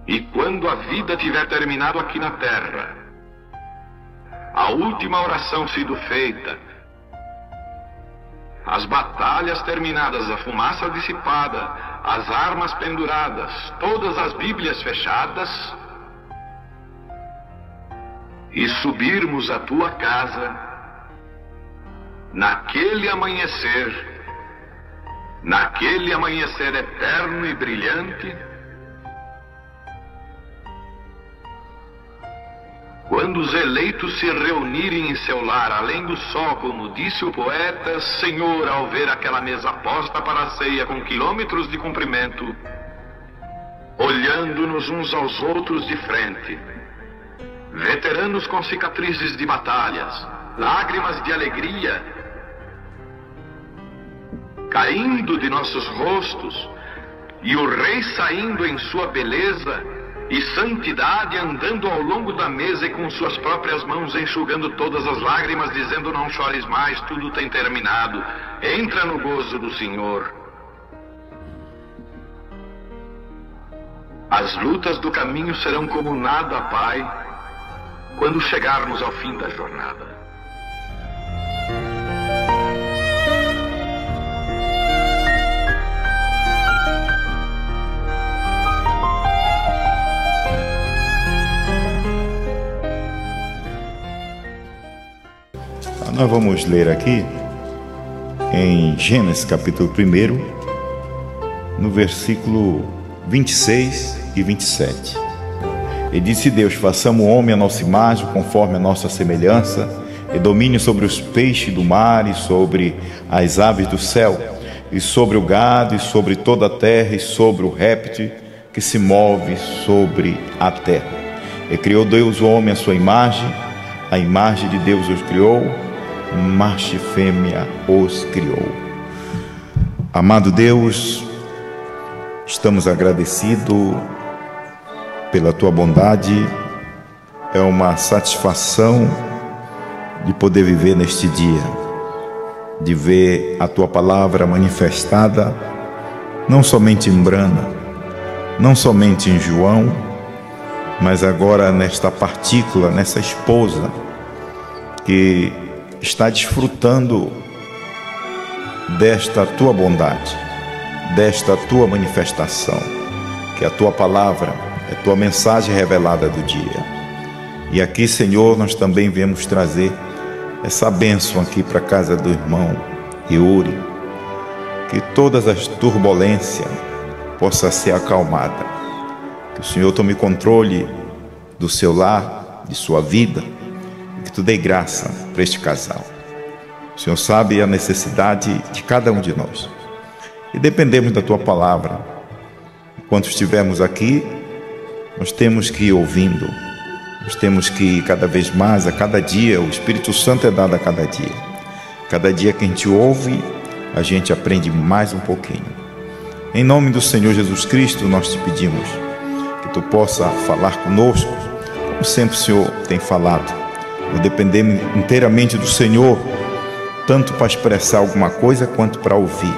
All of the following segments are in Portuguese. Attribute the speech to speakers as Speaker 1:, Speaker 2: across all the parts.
Speaker 1: E quando a vida tiver terminado aqui na terra, a última oração sido feita, as batalhas terminadas, a fumaça dissipada, as armas penduradas, todas as Bíblias fechadas, e subirmos à tua casa, naquele amanhecer eterno e brilhante, quando os eleitos se reunirem em seu lar, além do sol, como disse o poeta, Senhor, ao ver aquela mesa posta para a ceia com quilômetros de comprimento, olhando-nos uns aos outros de frente, veteranos com cicatrizes de batalhas, lágrimas de alegria caindo de nossos rostos, e o Rei saindo em sua beleza e santidade, andando ao longo da mesa e com suas próprias mãos enxugando todas as lágrimas, dizendo: não chores mais, tudo tem terminado, entra no gozo do Senhor. As lutas do caminho serão como nada, Pai, quando chegarmos ao fim da jornada.
Speaker 2: Nós vamos ler aqui em Gênesis capítulo 1, no versículo 26 e 27. E disse Deus: façamos o homem a nossa imagem, conforme a nossa semelhança, e domine sobre os peixes do mar, e sobre as aves do céu, e sobre o gado, e sobre toda a terra, e sobre o réptil que se move sobre a terra. E criou Deus o homem à sua imagem, a imagem de Deus os criou, macho e fêmea os criou. Amado Deus, estamos agradecidos pela tua bondade. É uma satisfação de poder viver neste dia, de ver a tua palavra manifestada, não somente em Brana, não somente em João, mas agora nesta partícula, nessa esposa que está desfrutando desta tua bondade, desta tua manifestação, que é a tua palavra, é a tua mensagem revelada do dia. E aqui, Senhor, nós também viemos trazer essa bênção aqui para a casa do irmão Yuri, que todas as turbulências possam ser acalmadas, que o Senhor tome controle do seu lar, de sua vida, que tu dê graça para este casal. O Senhor sabe a necessidade de cada um de nós, e dependemos da tua palavra. Enquanto estivermos aqui, nós temos que ir ouvindo, nós temos que ir cada vez mais, a cada dia. O Espírito Santo é dado a cada dia. Cada dia que a gente ouve, a gente aprende mais um pouquinho. Em nome do Senhor Jesus Cristo, nós te pedimos que tu possa falar conosco, como sempre o Senhor tem falado. Nós dependemos inteiramente do Senhor, tanto para expressar alguma coisa quanto para ouvir.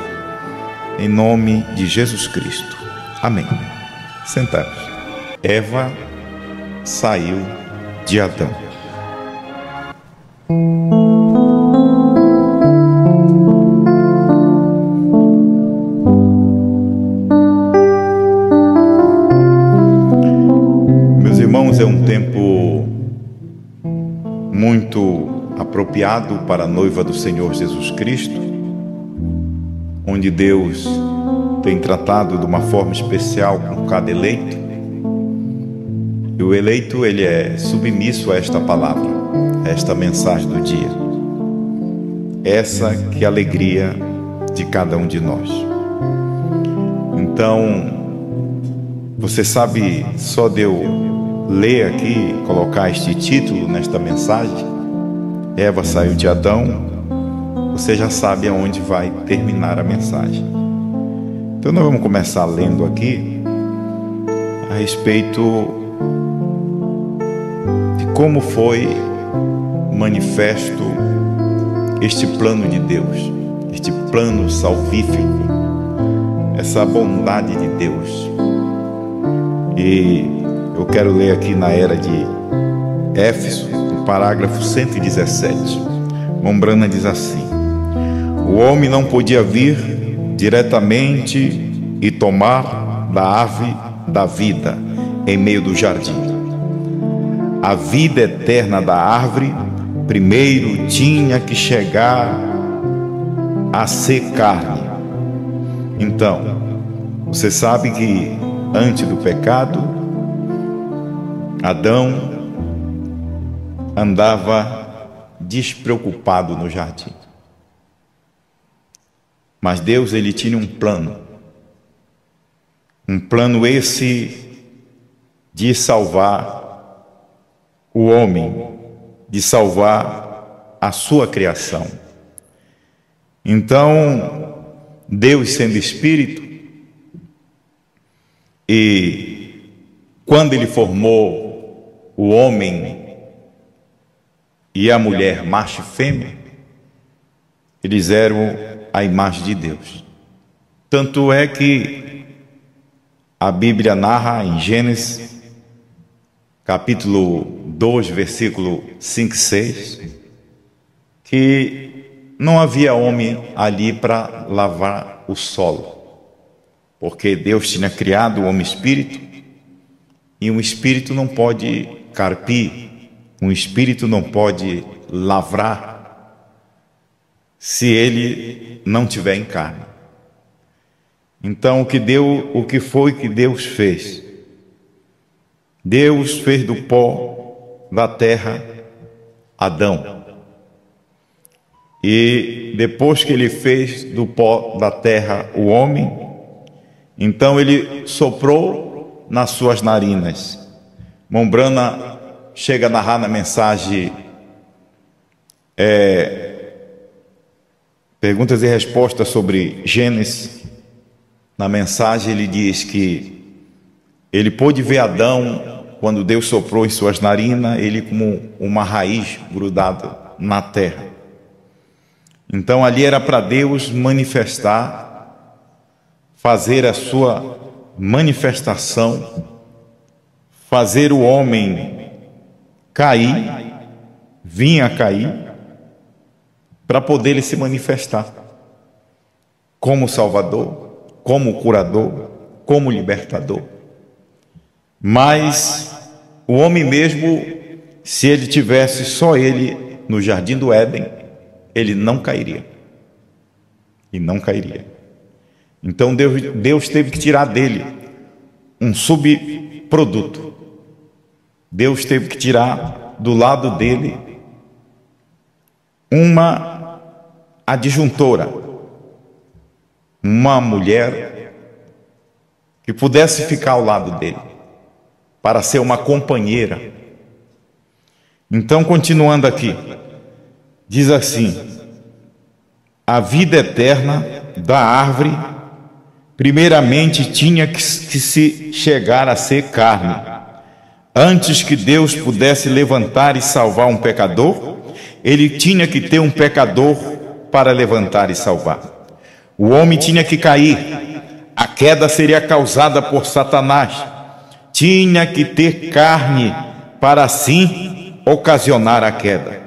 Speaker 2: Em nome de Jesus Cristo. Amém. Sentados. Eva saiu de Adão. Meus irmãos, é um tempo muito apropriado para a noiva do Senhor Jesus Cristo, onde Deus tem tratado de uma forma especial com cada eleito. E o eleito, ele é submisso a esta palavra, a esta mensagem do dia. Essa que é a alegria de cada um de nós. Então, você sabe, só de eu ler aqui, colocar este título nesta mensagem, Eva saiu de Adão, você já sabe aonde vai terminar a mensagem. Então nós vamos começar lendo aqui a respeito de como foi manifesto este plano de Deus, este plano salvífico, essa bondade de Deus. E Eu quero ler aqui na era de Éfeso, no parágrafo 117. Mombrana diz assim: o homem não podia vir diretamente e tomar da árvore da vida em meio do jardim. A vida eterna da árvore primeiro tinha que chegar a ser carne. Então, você sabe que antes do pecado, Adão andava despreocupado no jardim. Mas Deus, ele tinha um plano esse de salvar o homem, de salvar a sua criação. Então, Deus sendo Espírito, e quando ele formou o homem e a mulher, macho e fêmea, eles eram a imagem de Deus. Tanto é que a Bíblia narra em Gênesis, capítulo 2, versículo 5 e 6, que não havia homem ali para lavrar o solo, porque Deus tinha criado o homem espírito, e um espírito não pode carpir, um espírito não pode lavrar, se ele não tiver em carne. Então, o que foi que Deus fez? Deus fez do pó da terra Adão. E depois que ele fez do pó da terra o homem, então ele soprou nas suas narinas. Mombrana chega a narrar na mensagem Perguntas e Respostas sobre Gênesis. Na mensagem ele diz que ele pôde ver Adão quando Deus soprou em suas narinas, ele como uma raiz grudada na terra. Então ali era para Deus manifestar, fazer a sua manifestação, fazer o homem cair, vir a cair, para poder ele se manifestar como Salvador, como curador, como libertador. Mas o homem mesmo, se ele tivesse só ele no jardim do Éden, ele não cairia. E não cairia. Então Deus teve que tirar dele um subproduto. Deus teve que tirar do lado dele uma adjuntora, uma mulher que pudesse ficar ao lado dele, para ser uma companheira. Então, continuando aqui, diz assim: a vida eterna da árvore primeiramente tinha que se chegar a ser carne. Antes que Deus pudesse levantar e salvar um pecador, ele tinha que ter um pecador para levantar e salvar. O homem tinha que cair. A queda seria causada por Satanás. Tinha que ter carne para assim ocasionar a queda.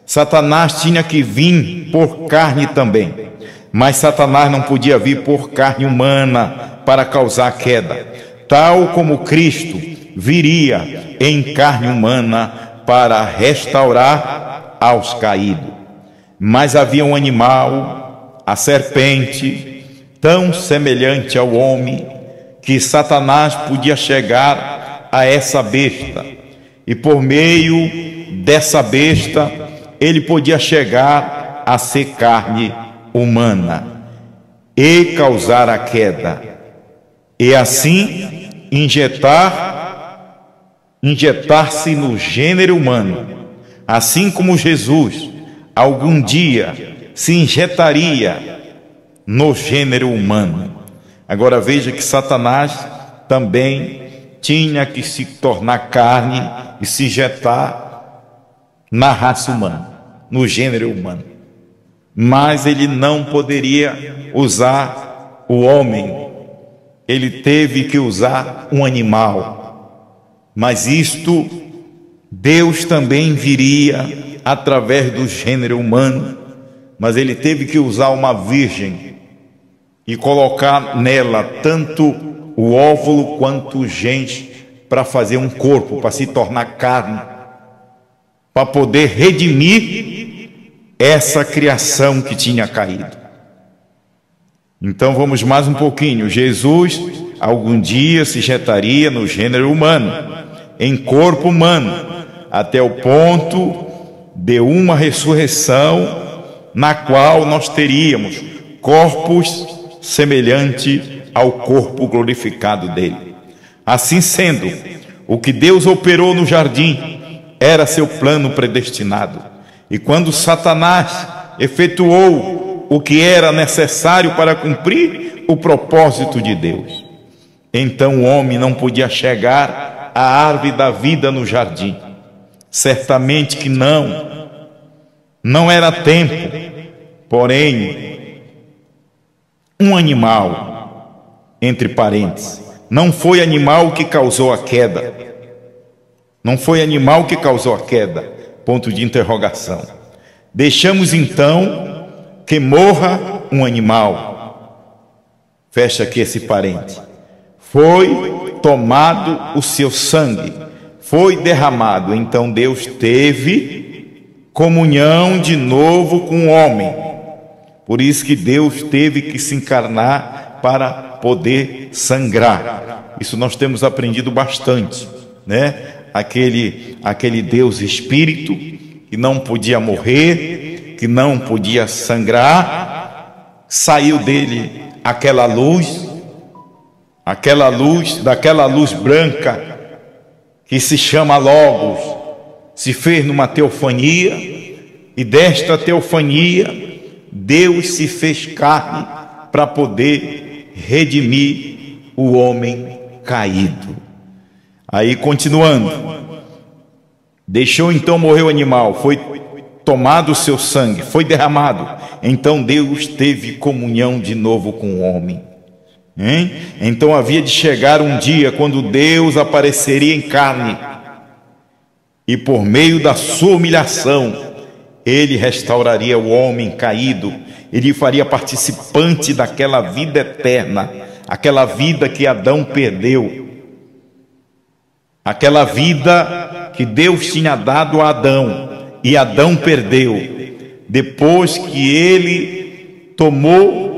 Speaker 2: Satanás tinha que vir por carne também, mas Satanás não podia vir por carne humana para causar a queda, tal como Cristo viria em carne humana para restaurar aos caídos. Mas havia um animal, a serpente, tão semelhante ao homem, que Satanás podia chegar a essa besta, e por meio dessa besta ele podia chegar a ser carne humana e causar a queda, e assim injetar-se no gênero humano, assim como Jesus algum dia se injetaria no gênero humano. Agora veja que Satanás também tinha que se tornar carne e se injetar na raça humana, no gênero humano. Mas ele não poderia usar o homem, ele teve que usar um animal. Mas isto, Deus também viria através do gênero humano, mas ele teve que usar uma virgem e colocar nela tanto o óvulo quanto o genes para fazer um corpo, para se tornar carne, para poder redimir essa criação que tinha caído. Então vamos mais um pouquinho. Jesus algum dia se injetaria no gênero humano, em corpo humano, até o ponto de uma ressurreição na qual nós teríamos corpos semelhantes ao corpo glorificado dele. Assim sendo, o que Deus operou no jardim era seu plano predestinado. E quando Satanás efetuou o que era necessário para cumprir o propósito de Deus, então o homem não podia chegar à árvore da vida no jardim. Certamente que não era tempo. Porém, um animal, entre parênteses, não foi animal que causou a queda. Não foi animal que causou a queda. Ponto de interrogação. Deixamos então que morra um animal. Fecha aqui esse parênteses. Foi tomado o seu sangue, foi derramado. Então Deus teve comunhão de novo com o homem. Por isso que Deus teve que se encarnar para poder sangrar. Isso nós temos aprendido bastante, né? Aquele Deus Espírito que não podia morrer, que não podia sangrar, saiu dele daquela luz branca que se chama Logos, se fez numa teofania, e desta teofania Deus se fez carne para poder redimir o homem caído. Aí continuando, deixou então morrer o animal, foi tomado o seu sangue, foi derramado. Então Deus teve comunhão de novo com o homem. Então havia de chegar um dia quando Deus apareceria em carne, e por meio da sua humilhação ele restauraria o homem caído, ele faria participante daquela vida eterna, aquela vida que Adão perdeu, aquela vida que Deus tinha dado a Adão e Adão perdeu, depois que ele tomou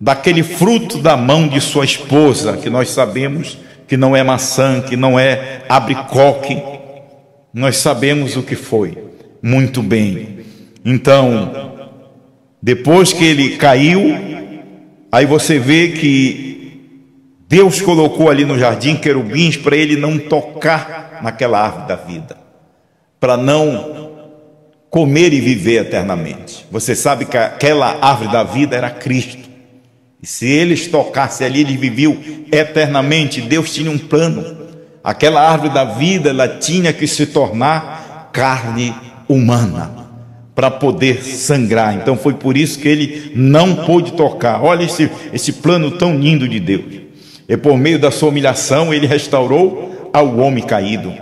Speaker 2: daquele fruto da mão de sua esposa, que nós sabemos que não é maçã, que não é abricoque, nós sabemos o que foi muito bem. Então, depois que ele caiu, aí você vê que Deus colocou ali no jardim querubins para ele não tocar naquela árvore da vida, para não comer e viver eternamente. Você sabe que aquela árvore da vida era Cristo, e se eles tocassem ali, eles viviam eternamente. Deus tinha um plano. Aquela árvore da vida, ela tinha que se tornar carne humana para poder sangrar. Então foi por isso que ele não pôde tocar. Olha esse plano tão lindo de Deus. E por meio da sua humilhação ele restaurou ao homem caído.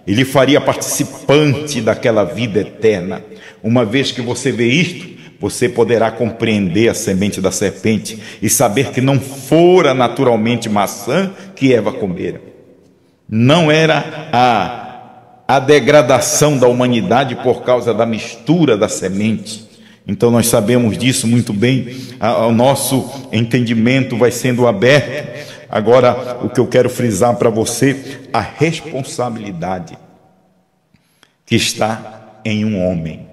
Speaker 2: Ele faria participante daquela vida eterna. Uma vez que você vê isto, você poderá compreender a semente da serpente e saber que não fora naturalmente maçã que Eva comera. Não era a degradação da humanidade por causa da mistura da semente. Então nós sabemos disso muito bem. O nosso entendimento vai sendo aberto. Agora, o que eu quero frisar para você, a responsabilidade que está em um homem.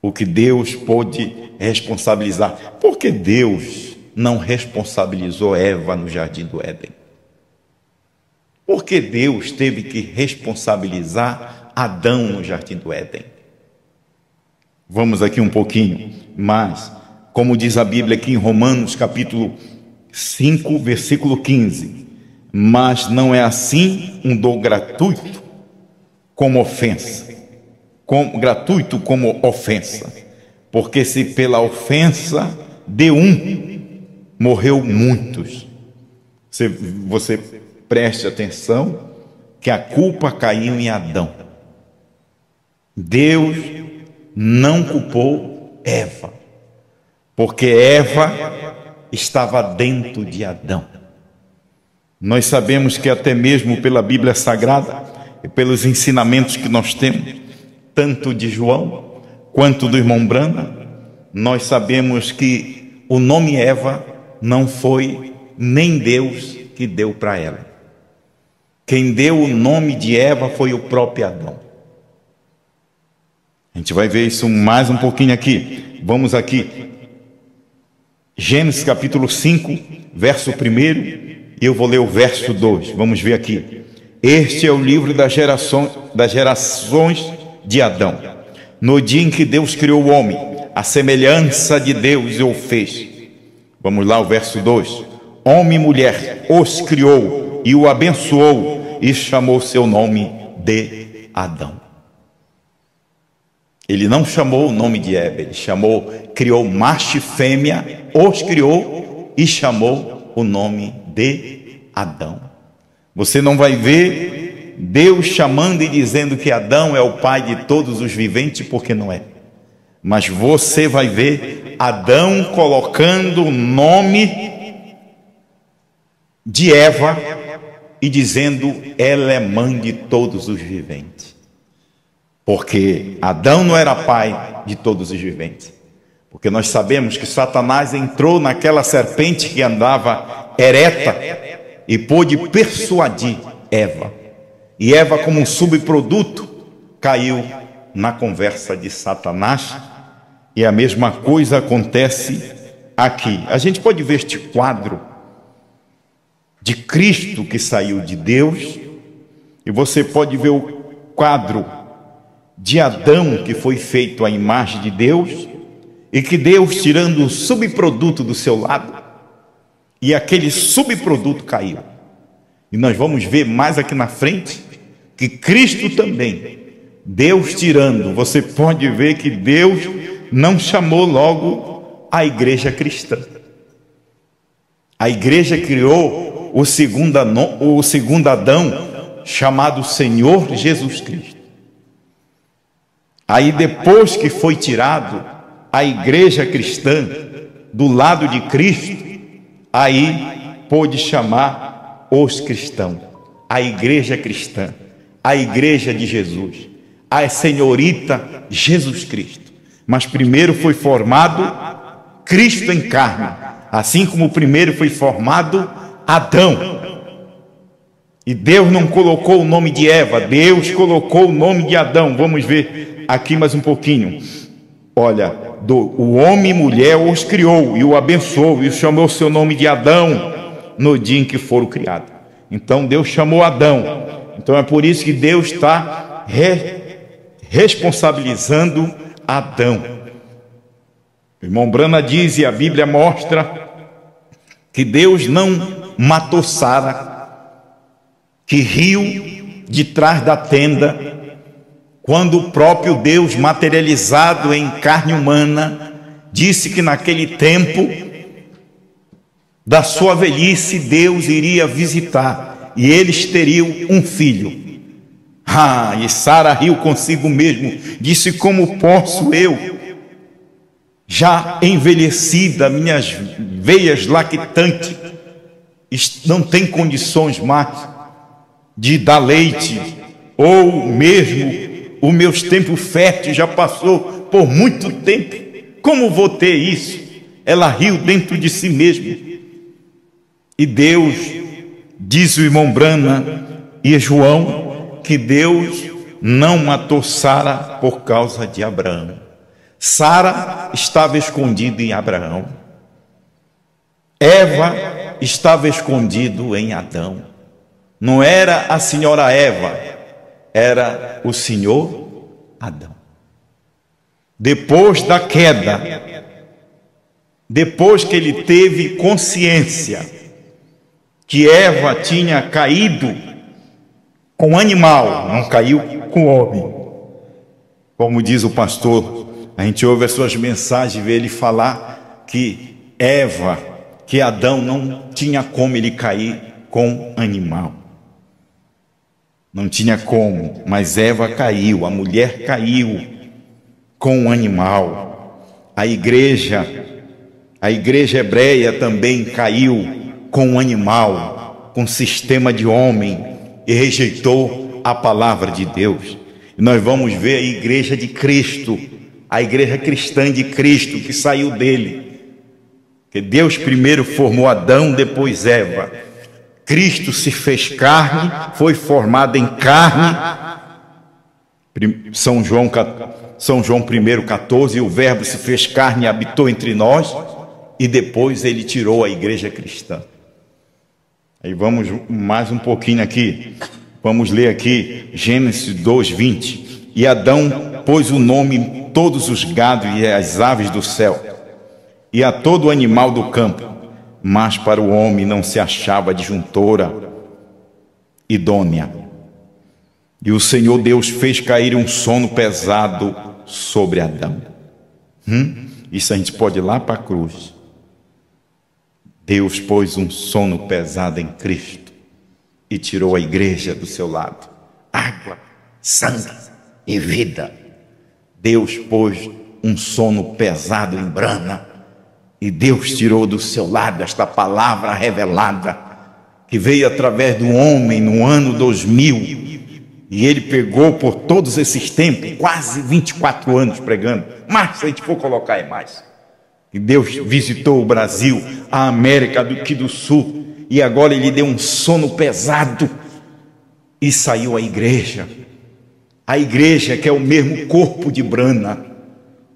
Speaker 2: O que Deus pôde responsabilizar. Por que Deus não responsabilizou Eva no jardim do Éden? Por que Deus teve que responsabilizar Adão no jardim do Éden? Vamos aqui um pouquinho mais. Como diz a Bíblia aqui em Romanos capítulo 5, versículo 15. Mas não é assim um dom gratuito como ofensa. Gratuito como ofensa. Porque se pela ofensa de um morreu muitos. Você preste atenção que a culpa caiu em Adão. Deus não culpou Eva, porque Eva estava dentro de Adão. Nós sabemos que até mesmo pela Bíblia Sagrada e pelos ensinamentos que nós temos, tanto de João quanto do irmão Brana, nós sabemos que o nome Eva não foi nem Deus que deu para ela. Quem deu o nome de Eva foi o próprio Adão. A gente vai ver isso mais um pouquinho aqui. Vamos aqui. Gênesis capítulo 5, verso 1, e eu vou ler o verso 2. Vamos ver aqui. Este é o livro das gerações de Adão. No dia em que Deus criou o homem, a semelhança de Deus o fez. Vamos lá, o verso 2. Homem e mulher os criou e o abençoou e chamou seu nome de Adão. Ele não chamou o nome de Eva, ele criou macho e fêmea, os criou e chamou o nome de Adão. Você não vai ver Deus chamando e dizendo que Adão é o pai de todos os viventes, porque não é. Mas você vai ver Adão colocando o nome de Eva e dizendo, ela é mãe de todos os viventes. Porque Adão não era pai de todos os viventes. Porque nós sabemos que Satanás entrou naquela serpente que andava ereta e pôde persuadir Eva. E Eva, como um subproduto, caiu na conversa de Satanás. E a mesma coisa acontece aqui. A gente pode ver este quadro de Cristo que saiu de Deus, e você pode ver o quadro de Adão que foi feito à imagem de Deus, e que Deus tirando o subproduto do seu lado, e aquele subproduto caiu. E nós vamos ver mais aqui na frente que Cristo também, Deus tirando, você pode ver que Deus não chamou logo a igreja cristã. A igreja criou o segundo Adão, chamado Senhor Jesus Cristo. Aí depois que foi tirado a igreja cristã do lado de Cristo, aí pôde chamar os cristãos, a igreja cristã, a igreja de Jesus, a senhorita Jesus Cristo. Mas primeiro foi formado Cristo em carne, assim como primeiro foi formado Adão. E Deus não colocou o nome de Eva, Deus colocou o nome de Adão. Vamos ver aqui mais um pouquinho. Olha, o homem e mulher os criou e o abençoou e chamou seu nome de Adão no dia em que foram criados. Então Deus chamou Adão. Então é por isso que Deus está responsabilizando Adão. O irmão Brana diz, e a Bíblia mostra, que Deus não matou Sara, que riu de trás da tenda, quando o próprio Deus, materializado em carne humana, disse que naquele tempo da sua velhice Deus iria visitar e eles teriam um filho. E Sara riu consigo mesmo, disse, como posso eu, já envelhecida, minhas veias lactantes não tem condições mais de dar leite, ou mesmo os meus tempos férteis já passou por muito tempo, como vou ter isso? Ela riu dentro de si mesma. E Deus, diz o irmão Brana e João, que Deus não matou Sara por causa de Abraão. Sara estava escondida em Abraão, Eva estava escondido em Adão. Não era a senhora Eva, era o senhor Adão. Depois da queda, depois que ele teve consciência que Eva tinha caído com o animal, não caiu com o homem. Como diz o pastor, a gente ouve as suas mensagens e vê ele falar que Eva, que que Adão não tinha como ele cair com animal. Não tinha como, mas Eva caiu, a mulher caiu com o animal. A igreja hebreia também caiu com o animal, com o sistema de homem, e rejeitou a palavra de Deus. E nós vamos ver a igreja de Cristo, a igreja cristã de Cristo, que saiu dele. Que Deus primeiro formou Adão, depois Eva. Cristo se fez carne, foi formado em carne. São João 1,14, o verbo se fez carne e habitou entre nós, e depois ele tirou a igreja cristã. Aí vamos mais um pouquinho aqui, vamos ler aqui Gênesis 2:20. E Adão pôs o nome em todos os gados e as aves do céu, e a todo animal do campo, mas para o homem não se achava adjuntora idônea. E o Senhor Deus fez cair um sono pesado sobre Adão. Isso a gente pode ir lá para a cruz. Deus pôs um sono pesado em Cristo e tirou a igreja do seu lado. Água, sangue e vida. Deus pôs um sono pesado em Brana, e Deus tirou do seu lado esta palavra revelada, que veio através do homem no ano 2000, e ele pegou por todos esses tempos, quase 24 anos pregando, mas se a gente for colocar é mais. E Deus visitou o Brasil, a América do Sul, e agora ele deu um sono pesado, e saiu a igreja que é o mesmo corpo de Brana.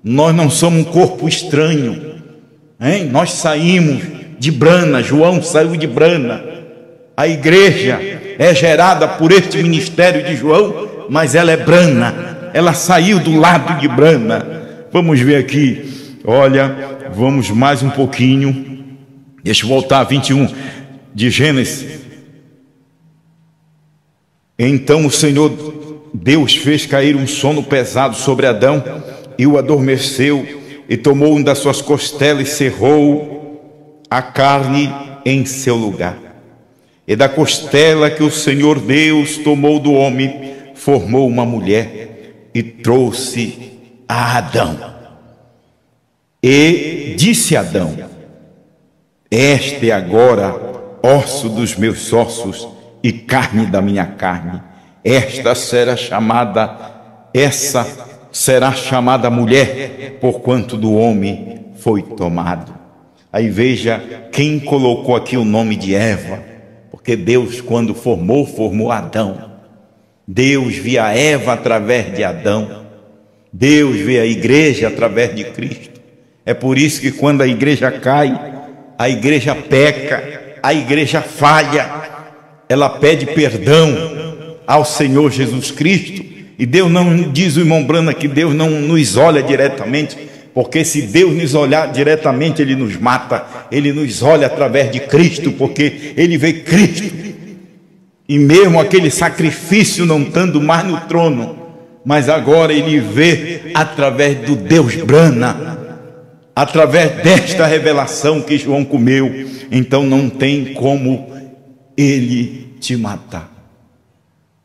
Speaker 2: Nós não somos um corpo estranho, hein? Nós saímos de Brana, João saiu de Brana. A igreja é gerada por este ministério de João, mas ela é Brana, ela saiu do lado de Brana. Vamos ver aqui, olha, vamos mais um pouquinho, deixa eu voltar a 21 de Gênesis. Então o Senhor Deus fez cair um sono pesado sobre Adão, e o adormeceu, e tomou uma das suas costelas e cerrou a carne em seu lugar. E da costela que o Senhor Deus tomou do homem, formou uma mulher e trouxe a Adão. E disse Adão: este é agora osso dos meus ossos e carne da minha carne. Essa será chamada mulher, porquanto do homem foi tomado. Aí veja quem colocou aqui o nome de Eva, porque Deus, quando formou Adão. Deus via Eva através de Adão, Deus vê a igreja através de Cristo. É por isso que quando a igreja cai, a igreja peca, a igreja falha, ela pede perdão ao Senhor Jesus Cristo. E Deus não, diz o irmão Brana, que Deus não nos olha diretamente, porque se Deus nos olhar diretamente, Ele nos mata. Ele nos olha através de Cristo, porque Ele vê Cristo. E mesmo aquele sacrifício não estando mais no trono, mas agora Ele vê através do Deus Brana, através desta revelação que João comeu. Então não tem como Ele te matar.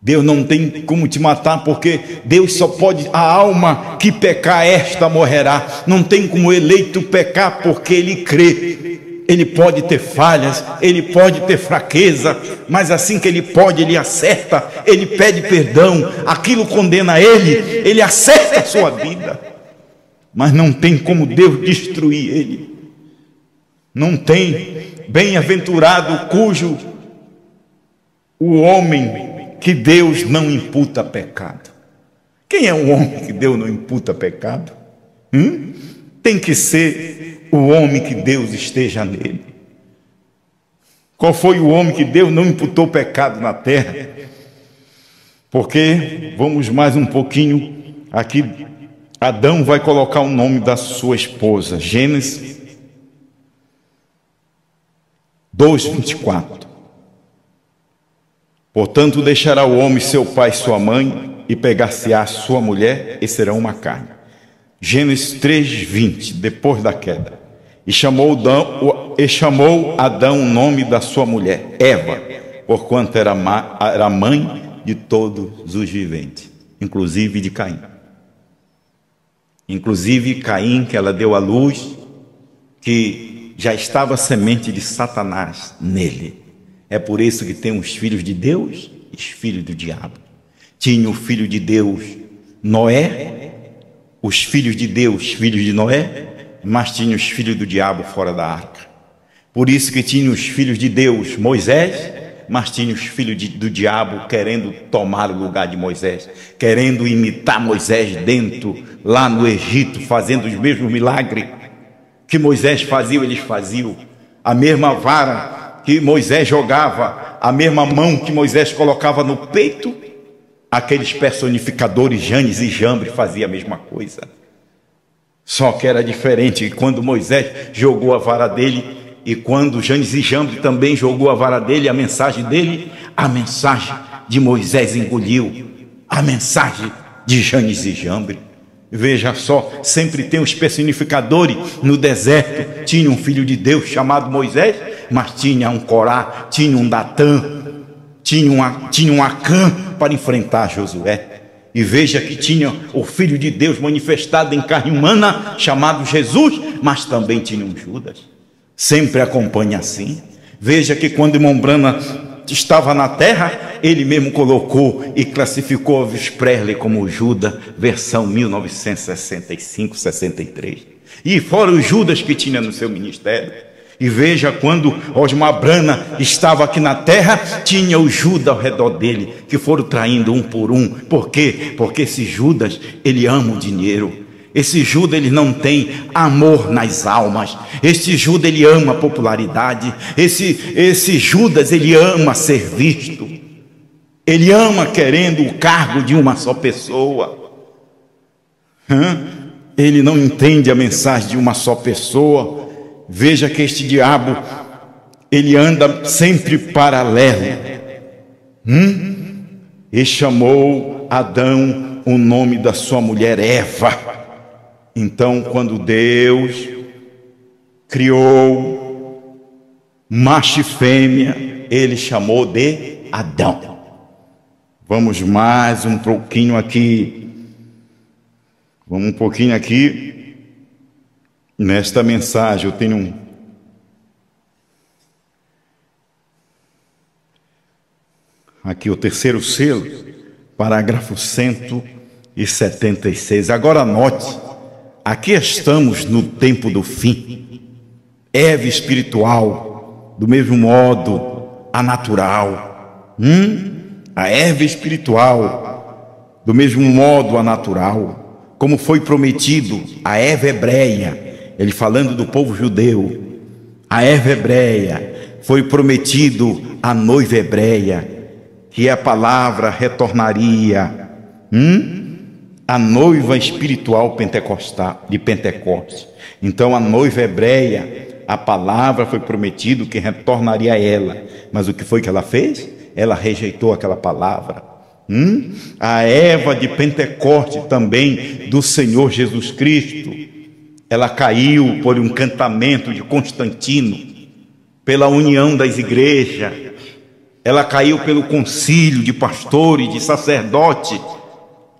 Speaker 2: Deus não tem como te matar, porque Deus só pode, a alma que pecar, esta morrerá. Não tem como eleito pecar, porque ele crê. Ele pode ter falhas, ele pode ter fraqueza, mas assim que ele pode, ele acerta, ele pede perdão. Aquilo condena ele, ele acerta a sua vida, mas não tem como Deus destruir ele. Não tem. Bem-aventurado cujo o homem que Deus não imputa pecado. Quem é o homem que Deus não imputa pecado? Tem que ser o homem que Deus esteja nele. Qual foi o homem que Deus não imputou pecado na terra? Porque, vamos mais um pouquinho, aqui Adão vai colocar o nome da sua esposa, Gênesis 2:24. Portanto, deixará o homem seu pai e sua mãe, e pegar-se-á sua mulher, e serão uma carne. Gênesis 3:20, depois da queda. E chamou Adão o nome da sua mulher, Eva, porquanto era mãe de todos os viventes, inclusive de Caim. Inclusive Caim, que ela deu à luz, que já estava a semente de Satanás nele. É por isso que tem os filhos de Deus e os filhos do diabo. Tinha o filho de Deus, Noé, os filhos de Deus, filhos de Noé, mas tinha os filhos do diabo fora da arca. Por isso que tinha os filhos de Deus, Moisés, mas tinha os filhos do diabo querendo tomar o lugar de Moisés, querendo imitar Moisés lá no Egito, fazendo os mesmos milagres que Moisés fazia, eles faziam. A mesma vara que Moisés jogava, a mesma mão que Moisés colocava no peito, aqueles personificadores Janes e Jambre faziam a mesma coisa. Só que era diferente, quando Moisés jogou a vara dele, e quando Janes e Jambre também jogou a vara dele, a mensagem de Moisés engoliu a mensagem de Janes e Jambre. Veja só, sempre tem os personificadores. No deserto tinha um filho de Deus chamado Moisés, mas tinha um Corá, tinha um Datã, tinha um Acã para enfrentar Josué. E veja que tinha o Filho de Deus manifestado em carne humana, chamado Jesus, mas também tinha um Judas. Sempre acompanha assim. Veja que quando irmão Branham estava na terra, ele mesmo colocou e classificou Elvis Presley como Judas, versão 1965-63. E fora os Judas que tinha no seu ministério. E veja quando Osmar Branham estava aqui na terra, tinha o Judas ao redor dele, que foram traindo um por um. Por quê? Porque esse Judas, ele ama o dinheiro. Esse Judas, ele não tem amor nas almas. Esse Judas, ele ama a popularidade. Esse Judas, ele ama ser visto. Ele ama querendo o cargo de uma só pessoa. Ele não entende a mensagem de uma só pessoa. Veja que este diabo, ele anda sempre paralelo. E chamou Adão o nome da sua mulher Eva. Então, quando Deus criou macho e fêmea, ele chamou de Adão. Vamos mais um pouquinho aqui. Vamos um pouquinho aqui. Nesta mensagem eu tenho aqui o terceiro selo, parágrafo 176. Agora note, aqui estamos no tempo do fim. Eva espiritual, do mesmo modo a natural. A Eva espiritual, do mesmo modo a natural, como foi prometido a Eva hebreia. Ele falando do povo judeu, a Eva hebreia, foi prometido a noiva hebreia, que a palavra retornaria, a noiva espiritual pentecostal, de Pentecostes. Então a noiva hebreia, a palavra foi prometido que retornaria a ela, mas o que foi que ela fez? Ela rejeitou aquela palavra. A Eva de Pentecostes também, do Senhor Jesus Cristo, ela caiu por um encantamento de Constantino, pela união das igrejas, ela caiu pelo concílio de pastores, de sacerdotes.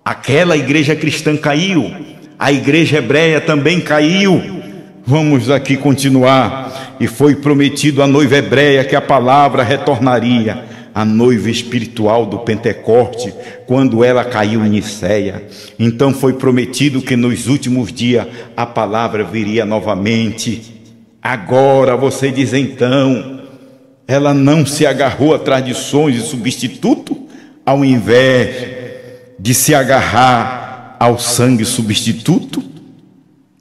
Speaker 2: Aquela igreja cristã caiu, a igreja hebreia também caiu. Vamos aqui continuar. E foi prometido à noiva hebreia que a palavra retornaria, a noiva espiritual do Pentecoste, quando ela caiu em Niceia. Então foi prometido que nos últimos dias a palavra viria novamente. Agora você diz então, ela não se agarrou a tradições e substituto, ao invés de se agarrar ao sangue substituto,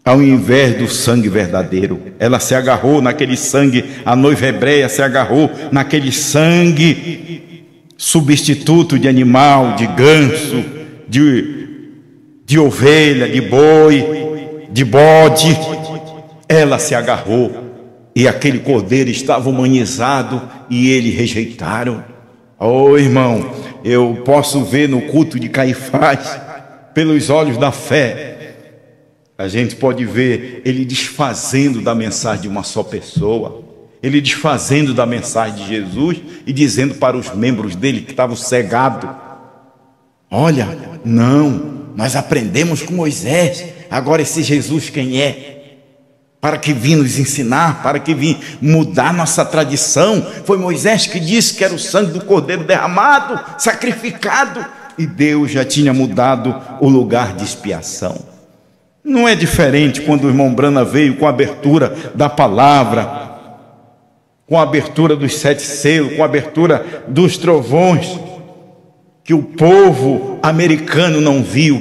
Speaker 2: ao invés do sangue verdadeiro. Ela se agarrou naquele sangue, a noiva hebreia se agarrou naquele sangue substituto de animal, de ganso, de ovelha, de boi, de bode. Ela se agarrou e aquele cordeiro estava humanizado e eles rejeitaram. Oh, irmão, eu posso ver no culto de Caifás, pelos olhos da fé, a gente pode ver ele desfazendo da mensagem de uma só pessoa, ele desfazendo da mensagem de Jesus e dizendo para os membros dele que estavam cegados: Olha, não, nós aprendemos com Moisés, agora esse Jesus quem é? Para que vim nos ensinar, para que vim mudar nossa tradição. Foi Moisés que disse que era o sangue do Cordeiro derramado, sacrificado, e Deus já tinha mudado o lugar de expiação. Não é diferente quando o irmão Brana veio com a abertura da palavra, com a abertura dos 7 selos, com a abertura dos trovões, que o povo americano não viu,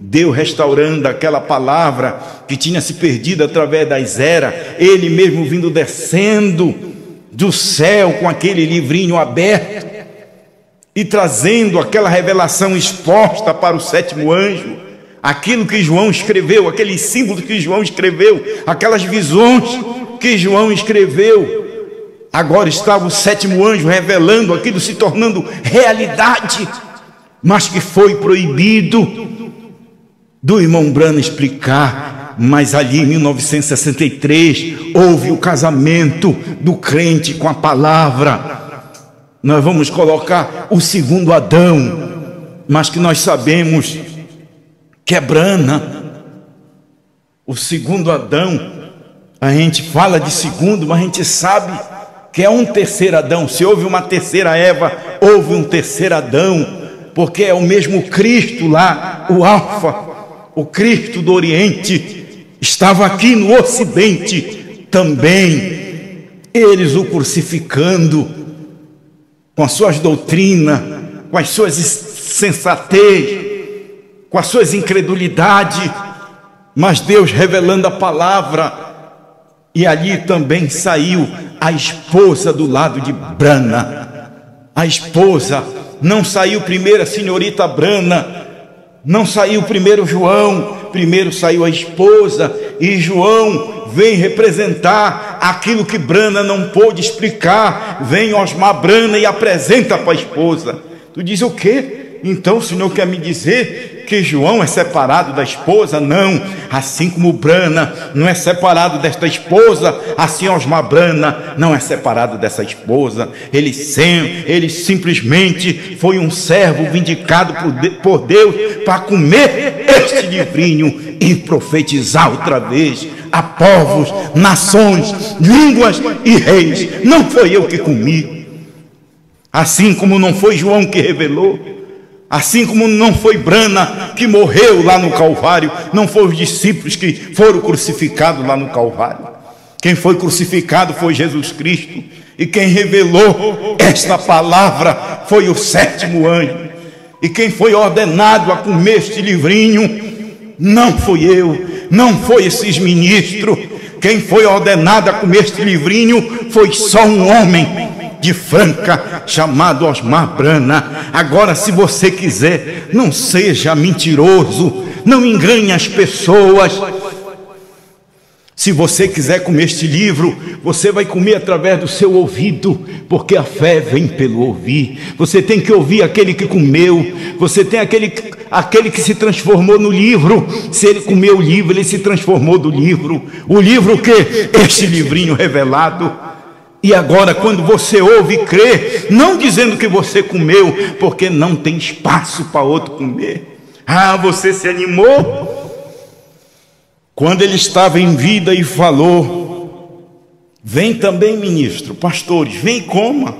Speaker 2: Deus restaurando aquela palavra que tinha se perdido através das eras, Ele mesmo vindo descendo do céu com aquele livrinho aberto e trazendo aquela revelação exposta para o 7º anjo, aquilo que João escreveu, aqueles símbolos que João escreveu, aquelas visões que João escreveu. Agora estava o 7º anjo revelando aquilo, se tornando realidade, mas que foi proibido do irmão Brana explicar. Mas ali em 1963 houve o casamento do crente com a palavra. Nós vamos colocar o 2º Adão, mas que nós sabemos que é Brana. O 2º Adão, a gente fala de segundo, mas a gente sabe que é um 3º Adão. Se houve uma 3ª Eva, houve um 3º Adão, porque é o mesmo Cristo lá, o Alfa, o Cristo do Oriente, estava aqui no Ocidente também. Eles o crucificando com as suas doutrinas, com as suas insensatez, com as suas incredulidades, mas Deus revelando a palavra. E ali também saiu a esposa do lado de Brana. A esposa, não saiu primeiro a senhorita Brana, não saiu primeiro João, primeiro saiu a esposa, e João vem representar aquilo que Brana não pôde explicar. Vem Osmar Brana e apresenta para a esposa. Tu diz o quê? Então o Senhor quer me dizer que João é separado da esposa? Não, assim como Brana não é separado desta esposa, assim Osmar Brana não é separado dessa esposa. Ele simplesmente foi um servo vindicado por Deus para comer este livrinho e profetizar outra vez a povos, nações, línguas e reis. Não foi eu que comi, assim como não foi João que revelou, assim como não foi Brana que morreu lá no Calvário, não foram os discípulos que foram crucificados lá no Calvário. Quem foi crucificado foi Jesus Cristo, e quem revelou esta palavra foi o 7º anjo. E quem foi ordenado a comer este livrinho não fui eu, não foi esses ministros. Quem foi ordenado a comer este livrinho foi só um homem de Franca, chamado Osmar Brana. Agora, se você quiser, não seja mentiroso, não engane as pessoas. Se você quiser comer este livro, você vai comer através do seu ouvido, porque a fé vem pelo ouvir. Você tem que ouvir aquele que comeu. Você tem aquele que se transformou no livro. Se ele comeu o livro, ele se transformou do livro. O livro que? Este livrinho revelado. E agora, quando você ouve e crê, não dizendo que você comeu, porque não tem espaço para outro comer. Ah, você se animou quando ele estava em vida e falou: vem também, ministro, pastores, vem e coma.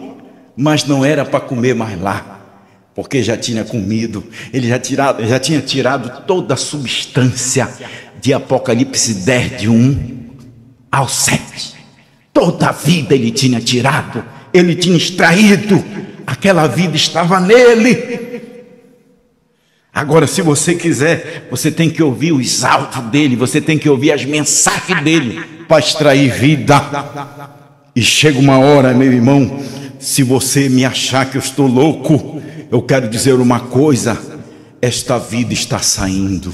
Speaker 2: Mas não era para comer mais lá, porque já tinha comido. Ele já tinha tirado toda a substância de Apocalipse 10, de 1 ao 7. Toda a vida ele tinha tirado, ele tinha extraído, aquela vida estava nele. Agora, se você quiser, você tem que ouvir os áudios dele, você tem que ouvir as mensagens dele para extrair vida. E chega uma hora, meu irmão, se você me achar que eu estou louco, eu quero dizer uma coisa: esta vida está saindo.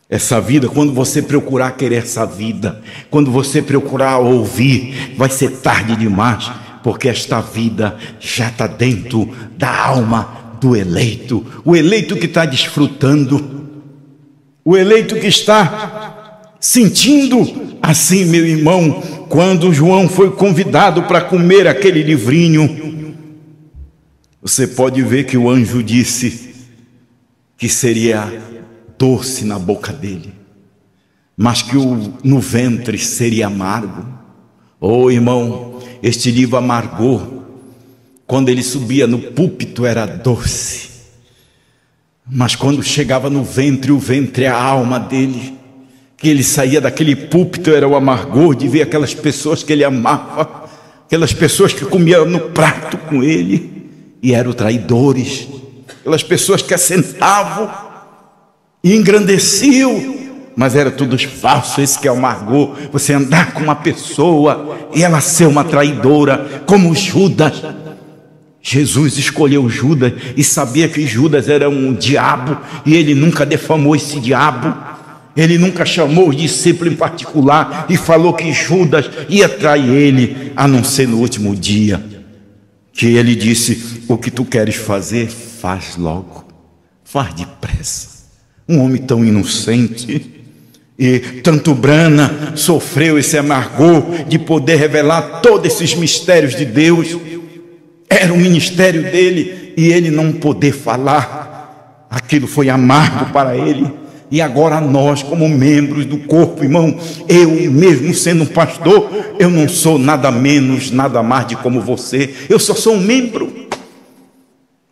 Speaker 2: Essa vida, quando você procurar querer essa vida, quando você procurar ouvir, vai ser tarde demais, porque esta vida já está dentro da alma do eleito. O eleito que está desfrutando, o eleito que está sentindo assim, meu irmão. Quando João foi convidado para comer aquele livrinho,
Speaker 3: Você pode ver que o anjo disse que seria doce na boca dele, mas que no ventre seria amargo. Oh, irmão, este livro amargou. Quando ele subia no púlpito era doce, mas quando chegava no ventre, o ventre é a alma dele, que ele saía daquele púlpito, era o amargor de ver aquelas pessoas que ele amava, aquelas pessoas que comiam no prato com ele e eram traidores, aquelas pessoas que assentavam e engrandeciam, mas era tudo falso. Esse que é o amargor, você andar com uma pessoa e ela ser uma traidora, como Judas. Jesus escolheu Judas e sabia que Judas era um diabo, e ele nunca defamou esse diabo. Ele nunca chamou o discípulo em particular e falou que Judas ia trair ele, a não ser no último dia, que ele disse: o que tu queres fazer, faz logo, faz depressa. Um homem tão inocente. E tanto Brana sofreu esse amargor de poder revelar todos esses mistérios de Deus. Era o ministério dele e ele não poder falar. Aquilo foi amargo para ele. E agora nós, como membros do corpo, irmão, eu mesmo sendo um pastor, eu não sou nada menos, nada mais de como você. Eu só sou um membro.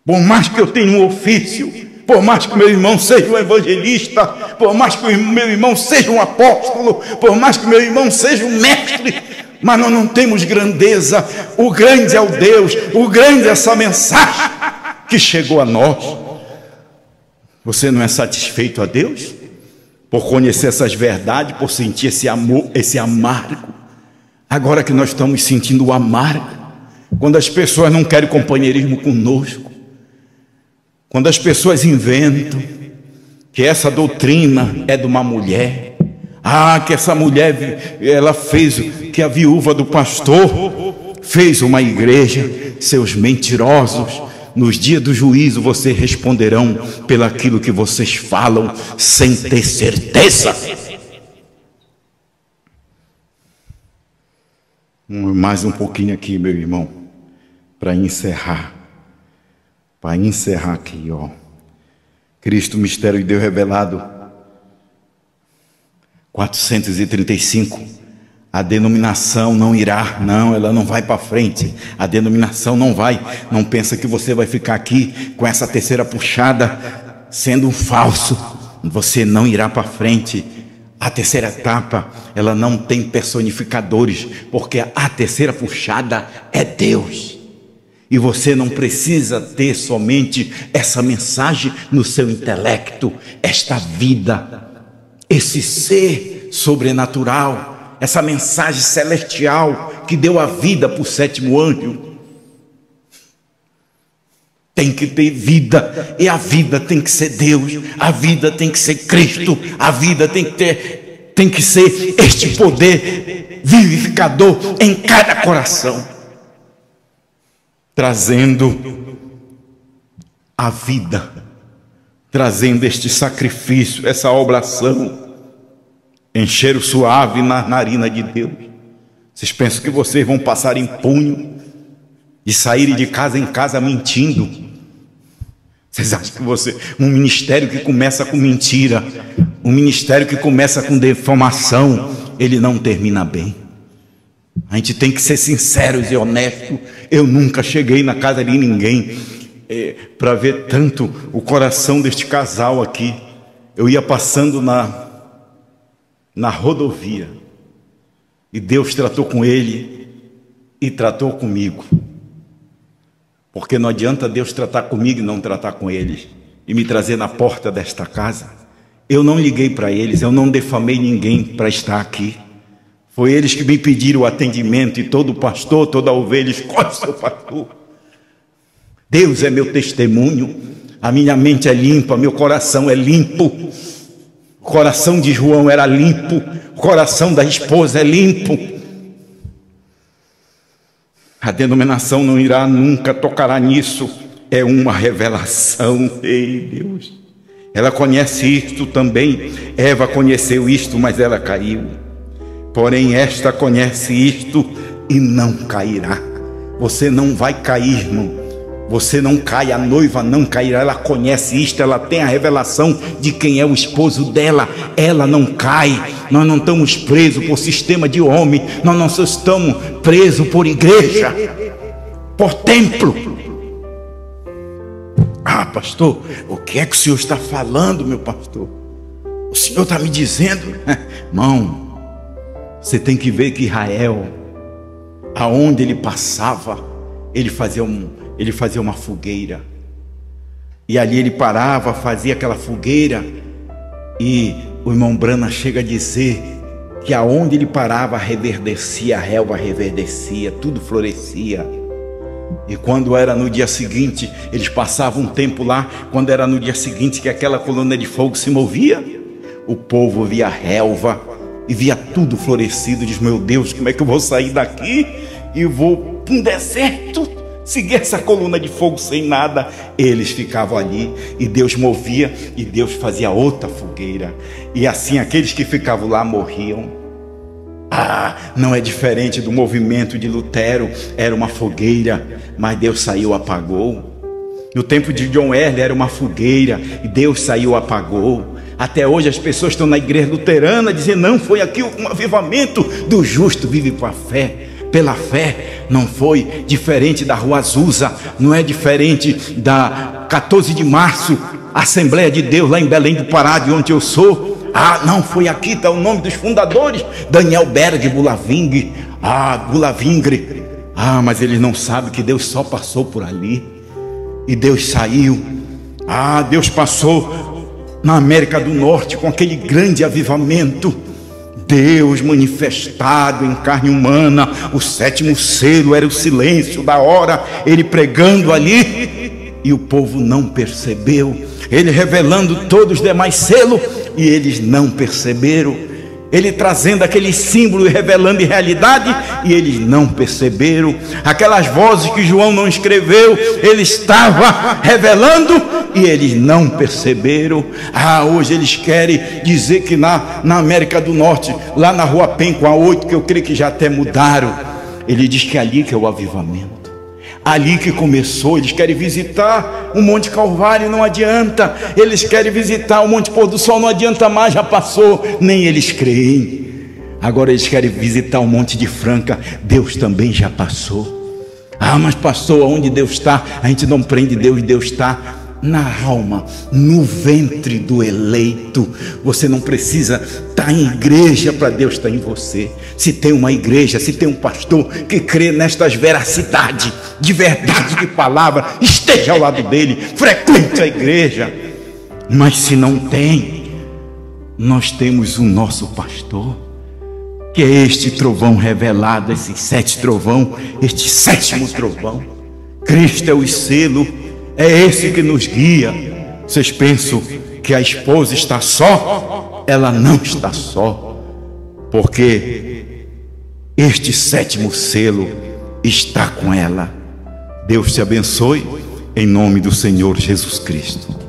Speaker 3: Por mais que eu tenha um ofício, por mais que meu irmão seja um evangelista, por mais que meu irmão seja um apóstolo, por mais que meu irmão seja um mestre, mas nós não temos grandeza. O grande é o Deus, o grande é essa mensagem que chegou a nós. Você não é satisfeito a Deus por conhecer essas verdades, por sentir esse amor, esse amargo? Agora que nós estamos sentindo o amargo, quando as pessoas não querem companheirismo conosco, quando as pessoas inventam que essa doutrina é de uma mulher, que essa mulher, ela fez, que a viúva do pastor fez uma igreja. Seus mentirosos, nos dias do juízo vocês responderão pelo aquilo que vocês falam sem ter certeza. Mais um pouquinho aqui, meu irmão, para encerrar. Para encerrar aqui, ó. Cristo, mistério de Deus revelado, 435. A denominação não irá, não, ela não vai para frente. A denominação não vai. Não pensa que você vai ficar aqui com essa terceira puxada sendo um falso. Você não irá para frente. A terceira etapa, ela não tem personificadores, porque a terceira puxada é Deus. E você não precisa ter somente essa mensagem no seu intelecto, esta vida, esse ser sobrenatural, essa mensagem celestial que deu a vida para o sétimo anjo. Tem que ter vida, e a vida tem que ser Deus, a vida tem que ser Cristo, a vida tem que ser este poder vivificador em cada coração, trazendo a vida, trazendo este sacrifício, essa oblação, encher o suave na narina de Deus. Vocês pensam que vocês vão passar impune e saírem de casa em casa mentindo? Vocês acham que um ministério que começa com mentira, um ministério que começa com difamação, ele não termina bem? A gente tem que ser sinceros e honestos. Eu nunca cheguei na casa de ninguém para ver tanto o coração deste casal aqui. Eu ia passando na rodovia e Deus tratou com ele e tratou comigo, porque não adianta Deus tratar comigo e não tratar com eles e me trazer na porta desta casa. Eu não liguei para eles, eu não defamei ninguém para estar aqui. Foi eles que me pediram o atendimento, e todo pastor, toda ovelha escolhe seu pastor. Deus é meu testemunho, a minha mente é limpa, meu coração é limpo. O coração de João era limpo, o coração da esposa é limpo. A denominação não irá nunca, tocará nisso. É uma revelação. Ei, Deus, ela conhece isto também. Eva conheceu isto, mas ela caiu. Porém esta conhece isto e não cairá. Você não vai cair, irmão. Você não cai, a noiva não cairá. Ela conhece isto, ela tem a revelação de quem é o esposo dela. Ela não cai. Nós não estamos presos por sistema de homem. Nós não estamos presos por igreja, por templo. Ah, pastor, o que é que o senhor está falando, meu pastor? O senhor está me dizendo? Irmão, você tem que ver que Israel, aonde ele passava, ele fazia uma fogueira. E ali ele parava, fazia aquela fogueira. E o irmão Brana chega a dizer que aonde ele parava reverdecia, a relva reverdecia, tudo florescia. E quando era no dia seguinte, eles passavam um tempo lá. Quando era no dia seguinte que aquela coluna de fogo se movia, o povo via a relva e via tudo florescido. Diz: meu Deus, como é que eu vou sair daqui e vou para um deserto, seguir essa coluna de fogo sem nada? Eles ficavam ali e Deus movia, e Deus fazia outra fogueira. E assim aqueles que ficavam lá morriam. Ah, não é diferente do movimento de Lutero. Era uma fogueira, mas Deus saiu, apagou. No tempo de John Wesley era uma fogueira e Deus saiu, apagou. Até hoje as pessoas estão na igreja luterana dizendo: não, foi aqui um avivamento do justo vive por fé. Pela fé. Não foi diferente da Rua Azusa, não é diferente da 14 de março, Assembleia de Deus lá em Belém do Pará, de onde eu sou. Ah, não, foi aqui, está o nome dos fundadores, Daniel Berg Bulavingre. Bulavingre. Mas eles não sabem que Deus só passou por ali e Deus saiu. Deus passou na América do Norte com aquele grande avivamento. Deus manifestado em carne humana. O 7º selo era o silêncio da hora, ele pregando ali e o povo não percebeu. Ele revelando todos os demais selos e eles não perceberam. Ele trazendo aquele símbolo e revelando em realidade e eles não perceberam. Aquelas vozes que João não escreveu, ele estava revelando e eles não perceberam. Hoje eles querem dizer que na América do Norte, lá na Rua Penco, a 8, que eu creio que já até mudaram, ele diz que é ali que é o avivamento, ali que começou. Eles querem visitar o Monte Calvário, não adianta. Eles querem visitar o Monte Pôr do Sol, não adianta mais, já passou. Nem eles creem. Agora eles querem visitar o Monte de Franca, Deus também já passou. Mas pastor, onde Deus está? A gente não prende Deus, Deus está na alma, no ventre do eleito. Você não precisa estar em igreja para Deus estar em você. Se tem uma igreja, se tem um pastor que crê nestas veracidades, de verdade, de palavra, esteja ao lado dele, frequente a igreja. Mas se não tem, nós temos o nosso pastor, que é este trovão revelado, esses 7 trovão, este 7º trovão. Cristo é o selo, é esse que nos guia. Vocês pensam que a esposa está só? Ela não está só, porque este 7º selo está com ela. Deus te abençoe, em nome do Senhor Jesus Cristo.